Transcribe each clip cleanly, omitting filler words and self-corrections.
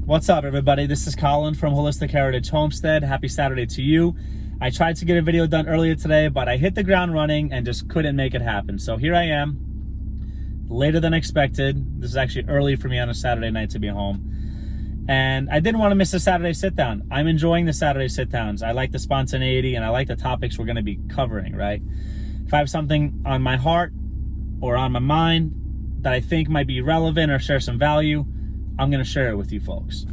What's up, everybody? This is Colin from Holistic Heritage Homestead. Happy Saturday to you. I tried to get a video done earlier today, but I hit the ground running and just couldn't make it happen. So here I am, later than expected. This is actually early for me on a Saturday night to be home. And I didn't want to miss a Saturday sit-down. I'm enjoying the Saturday sit-downs. I like the spontaneity and I like the topics we're going to be covering, right? If I have something on my heart or on my mind that I think might be relevant or share some value, I'm going to share it with you folks.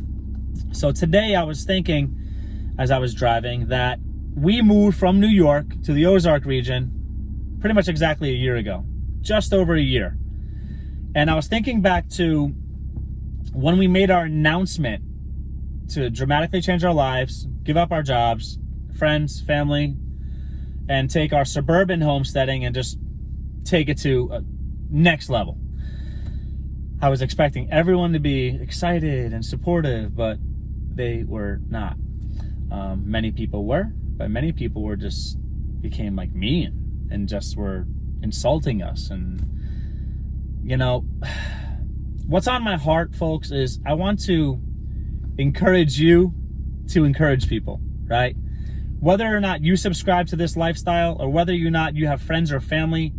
So today I was thinking, as I was driving, that we moved from New York to the Ozark region pretty much exactly a year ago, just over a year. And I was thinking back to when we made our announcement to dramatically change our lives, give up our jobs, friends, family, and take our suburban homesteading and just take it to a next level. I was expecting everyone to be excited and supportive, but they were not. Many people were, but many people were just became like mean and just were insulting us. And, you know, what's on my heart, folks, is I want to encourage you to encourage people, right? Whether or not you subscribe to this lifestyle or whether or not you have friends or family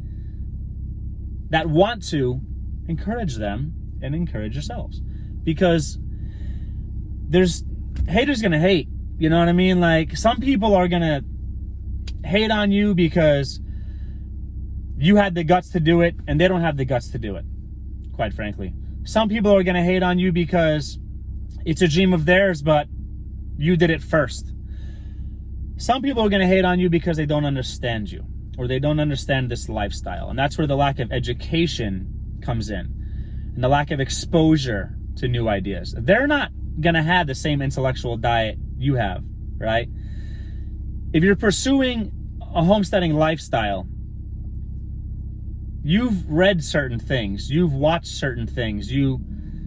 that want to, encourage them and encourage yourselves, because there's haters gonna hate, you know what I mean? Like, some people are gonna hate on you because you had the guts to do it and they don't have the guts to do it, quite frankly. Some people are gonna hate on you because it's a dream of theirs, but you did it first. Some people are gonna hate on you because they don't understand you or they don't understand this lifestyle, and that's where the lack of education comes in and the lack of exposure to new ideas. They're not gonna have the same intellectual diet you have, right? If you're pursuing a homesteading lifestyle, you've read certain things, you've watched certain things, you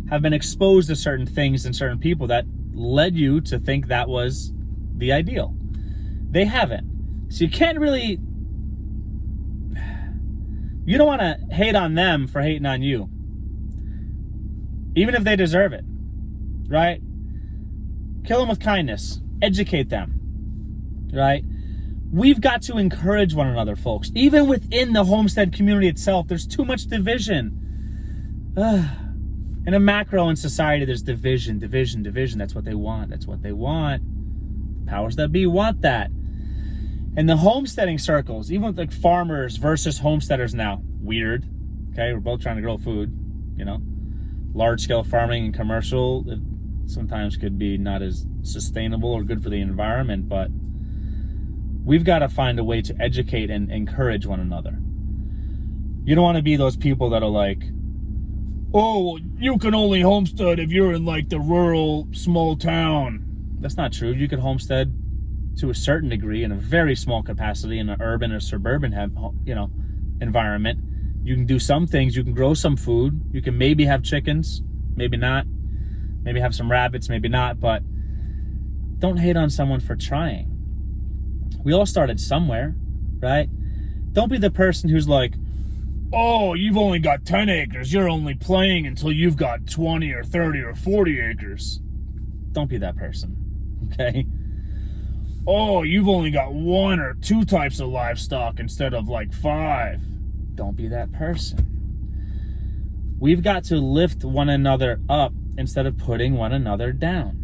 have been exposed to certain things and certain people that led you to think that was the ideal. They haven't. So you can't really, you don't want to hate on them for hating on you, even if they deserve it, right? Kill them with kindness, educate them, right? We've got to encourage one another, folks. Even within the homestead community itself, there's too much division. In a macro in society, there's division. That's what they want. That's what they want. The powers that be want that. In the homesteading circles, even with like farmers versus homesteaders now, weird. Okay, we're both trying to grow food, you know. Large-scale farming and commercial, it sometimes could be not as sustainable or good for the environment, but we've got to find a way to educate and encourage one another. You don't want to be those people that are like, oh, you can only homestead if you're in like the rural small town. That's not true. You could homestead to a certain degree in a very small capacity in an urban or suburban, environment. You can do some things. You can grow some food. You can maybe have chickens, maybe not. Maybe have some rabbits, maybe not. But don't hate on someone for trying. We all started somewhere, right? Don't be the person who's like, oh, you've only got 10 acres. You're only playing until you've got 20 or 30 or 40 acres. Don't be that person, okay? Oh, you've only got 1 or 2 types of livestock instead of like 5. Don't be that person. We've got to lift one another up instead of putting one another down,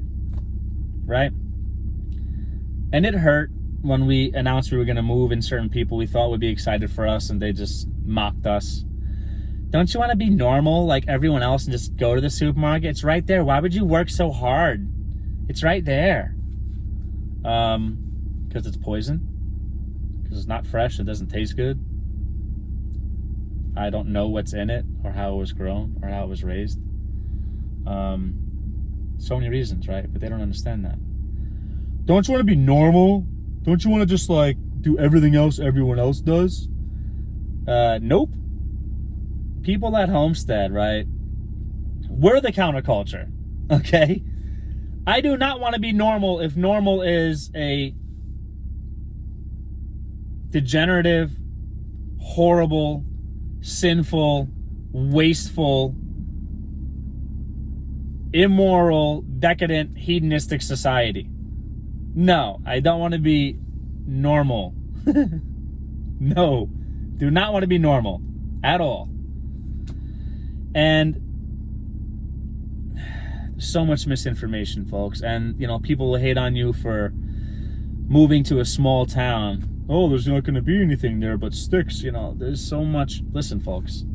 right? And it hurt when we announced we were going to move and certain people we thought would be excited for us and they just mocked us. Don't you want to be normal like everyone else and just go to the supermarket? It's right there. Why would you work so hard? It's right there. Because it's poison, because it's not fresh, it doesn't taste good. I don't know what's in it or how it was grown or how it was raised. So many reasons, right? But they don't understand that. Don't you want to be normal? Don't you want to just like do everything else everyone else does? Nope. People at Homestead, right? We're the counterculture, okay? I do not want to be normal if normal is a degenerative, horrible, sinful, wasteful, immoral, decadent, hedonistic society. No, I don't want to be normal. No, do not want to be normal at all. And so much misinformation, folks. And, you know, people will hate on you for moving to a small town. Oh, there's not going to be anything there but sticks. You know, there's so much. Listen, folks,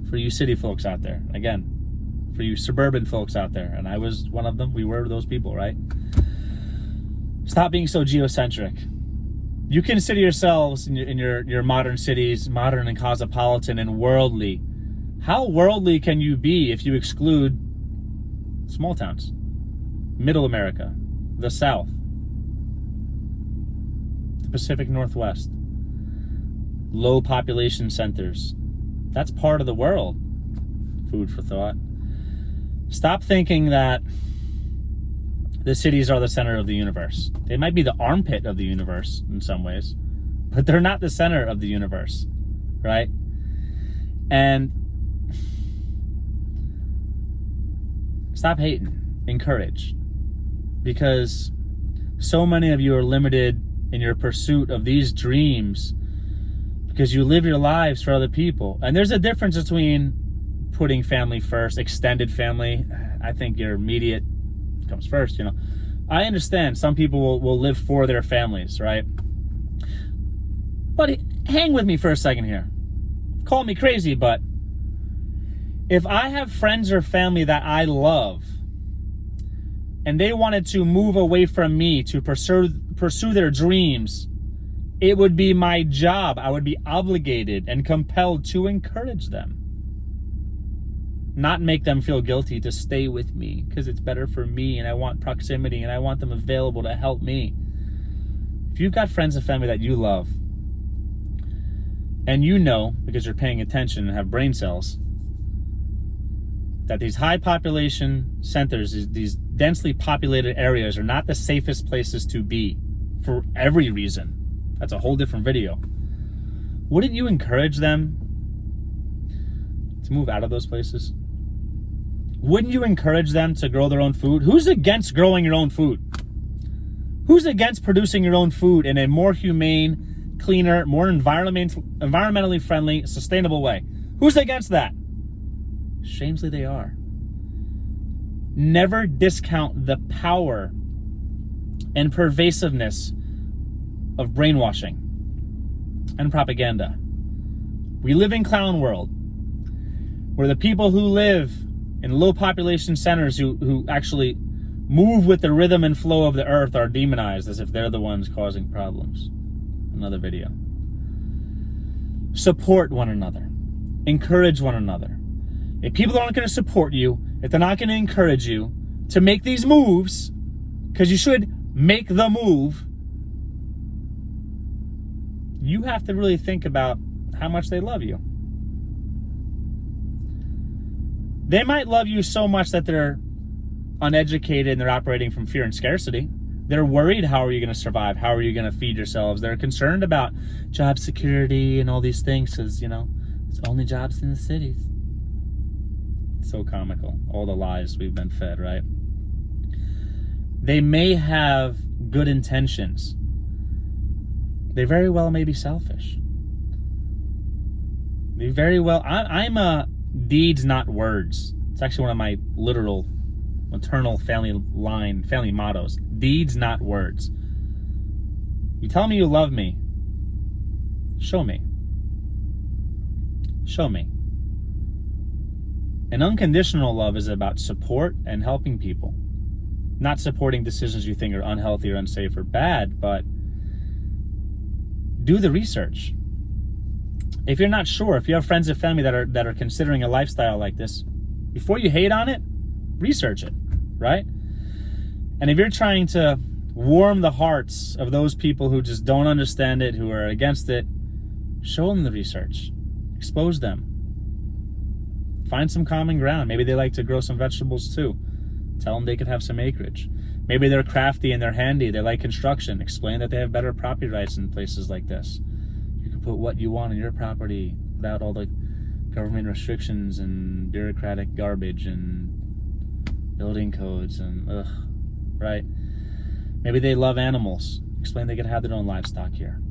for you city folks out there, again, for you suburban folks out there, and I was one of them. We were those people, right? Stop being so geocentric. You consider yourselves in your modern cities, modern and cosmopolitan and worldly. How worldly can you be if you exclude small towns, middle America, the South, the Pacific Northwest, low population centers? That's part of the world. Food for thought. Stop thinking that the cities are the center of the universe. They might be the armpit of the universe in some ways, but they're not the center of the universe, right? And stop hating, encourage, because so many of you are limited in your pursuit of these dreams because you live your lives for other people. And there's a difference between putting family first, extended family. I think your immediate comes first, you know. I understand some people will live for their families, right? But hang with me for a second here. Call me crazy, but if I have friends or family that I love and they wanted to move away from me to pursue their dreams, it would be my job. I would be obligated and compelled to encourage them. Not make them feel guilty to stay with me because it's better for me and I want proximity and I want them available to help me. If you've got friends and family that you love and you know, because you're paying attention and have brain cells, that these high population centers, these densely populated areas are not the safest places to be for every reason. That's a whole different video. Wouldn't you encourage them to move out of those places? Wouldn't you encourage them to grow their own food? Who's against growing your own food? Who's against producing your own food in a more humane, cleaner, more environmentally friendly, sustainable way? Who's against that? Shamefully, they are. Never discount the power and pervasiveness of brainwashing and propaganda. We live in clown world, where the people who live in low population centers who actually move with the rhythm and flow of the earth are demonized as if they're the ones causing problems. Another video. Support one another. Encourage one another. If people aren't going to support you, if they're not going to encourage you to make these moves, because you should make the move, you have to really think about how much they love you. They might love you so much that they're uneducated and they're operating from fear and scarcity. They're worried, how are you going to survive? How are you going to feed yourselves? They're concerned about job security and all these things because, you know, it's only jobs in the cities. It's so comical. All the lies we've been fed, right? They may have good intentions. They very well may be selfish. They very well... I'm a deeds, not words. It's actually one of my literal maternal family mottos. Deeds, not words. You tell me you love me. Show me. Show me. And unconditional love is about support and helping people. Not supporting decisions you think are unhealthy or unsafe or bad, but do the research. If you're not sure, if you have friends and family that are considering a lifestyle like this, before you hate on it, research it, right? And if you're trying to warm the hearts of those people who just don't understand it, who are against it, show them the research. Expose them. Find some common ground. Maybe they like to grow some vegetables too. Tell them they could have some acreage. Maybe they're crafty and they're handy. They like construction. Explain that they have better property rights in places like this. You can put what you want on your property without all the government restrictions and bureaucratic garbage and building codes and right? Maybe they love animals. Explain they could have their own livestock here.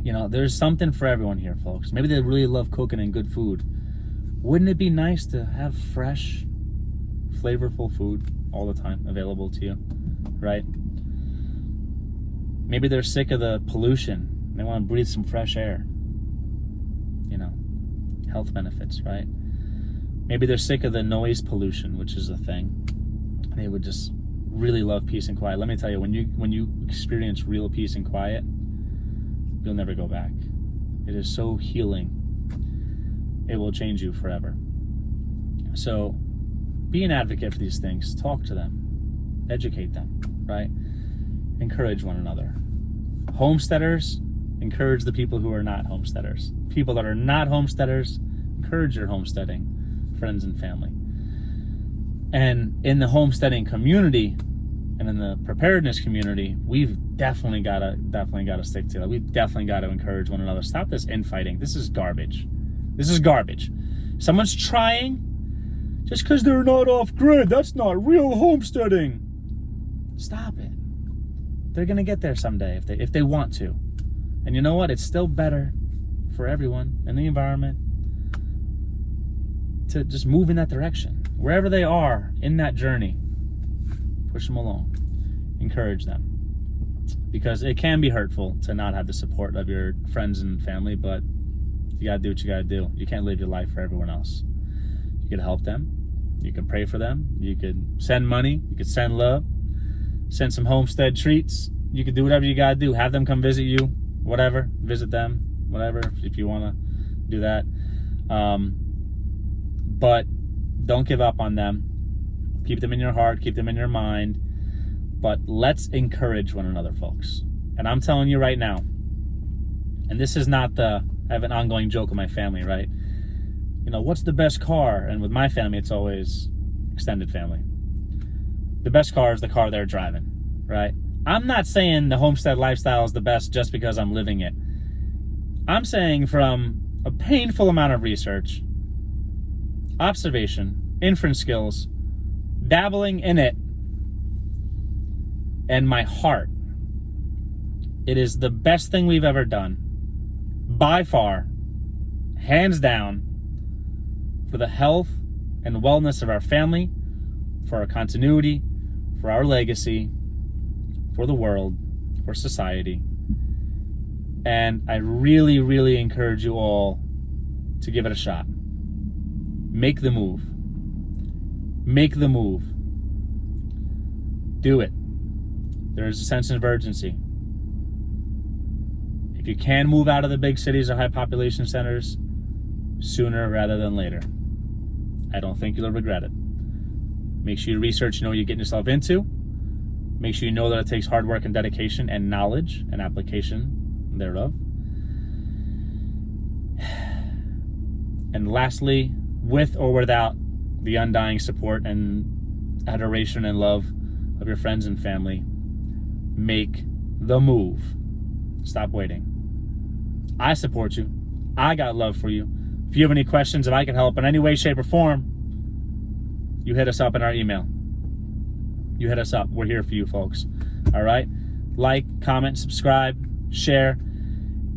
You know, there's something for everyone here, folks. Maybe they really love cooking and good food. Wouldn't it be nice to have fresh, flavorful food all the time available to you, right? Maybe they're sick of the pollution. They want to breathe some fresh air. You know, health benefits, right? Maybe they're sick of the noise pollution, which is a thing. They would just really love peace and quiet. Let me tell you, when you experience real peace and quiet, you'll never go back. It is so healing. It will change you forever. So be an advocate for these things. Talk to them. Educate them, right? Encourage one another. Homesteaders, encourage the people who are not homesteaders. People that are not homesteaders, encourage your homesteading friends and family. And in the homesteading community and in the preparedness community, we've definitely got to stick together. We've definitely got to encourage one another. Stop this infighting. This is garbage. This is garbage. Someone's trying, just because they're not off grid, that's not real homesteading. Stop it. They're going to get there someday if they want to. And you know what? It's still better for everyone in the environment to just move in that direction. Wherever they are in that journey, push them along. Encourage them. Because it can be hurtful to not have the support of your friends and family, but you got to do what you got to do. You can't live your life for everyone else. You can help them. You can pray for them. You could send money. You could send love. Send some homestead treats. You could do whatever you got to do. Have them come visit you. Whatever. Visit them. Whatever. If you want to do that. But don't give up on them. Keep them in your heart. Keep them in your mind. But let's encourage one another, folks. And I'm telling you right now, and this is not I have an ongoing joke with my family, right? You know, what's the best car? And with my family, it's always extended family. The best car is the car they're driving, right? I'm not saying the homestead lifestyle is the best just because I'm living it. I'm saying from a painful amount of research, observation, inference skills, dabbling in it, and my heart, it is the best thing we've ever done, by far, hands down, for the health and wellness of our family, for our continuity, for our legacy, for the world, for society. And I really, really encourage you all to give it a shot. Make the move. Make the move. Do it. There's a sense of urgency. If you can move out of the big cities or high population centers, sooner rather than later. I don't think you'll regret it. Make sure you research, you know what you're getting yourself into. Make sure you know that it takes hard work and dedication and knowledge and application thereof. And lastly, with or without the undying support and adoration and love of your friends and family, make the move. Stop waiting. I support you. I got love for you. If you have any questions, if I can help in any way, shape, or form, you hit us up in our email. You hit us up. We're here for you, folks. All right? Like, comment, subscribe, share.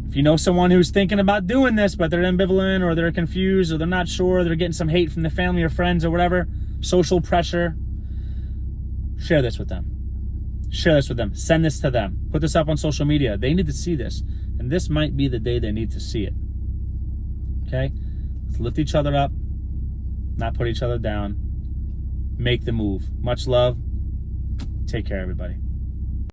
If you know someone who's thinking about doing this, but they're ambivalent or they're confused or they're not sure, they're getting some hate from the family or friends or whatever, social pressure, share this with them. Share this with them. Send this to them. Put this up on social media. They need to see this. And this might be the day they need to see it. Okay? Let's lift each other up, not put each other down. Make the move. Much love. Take care, everybody.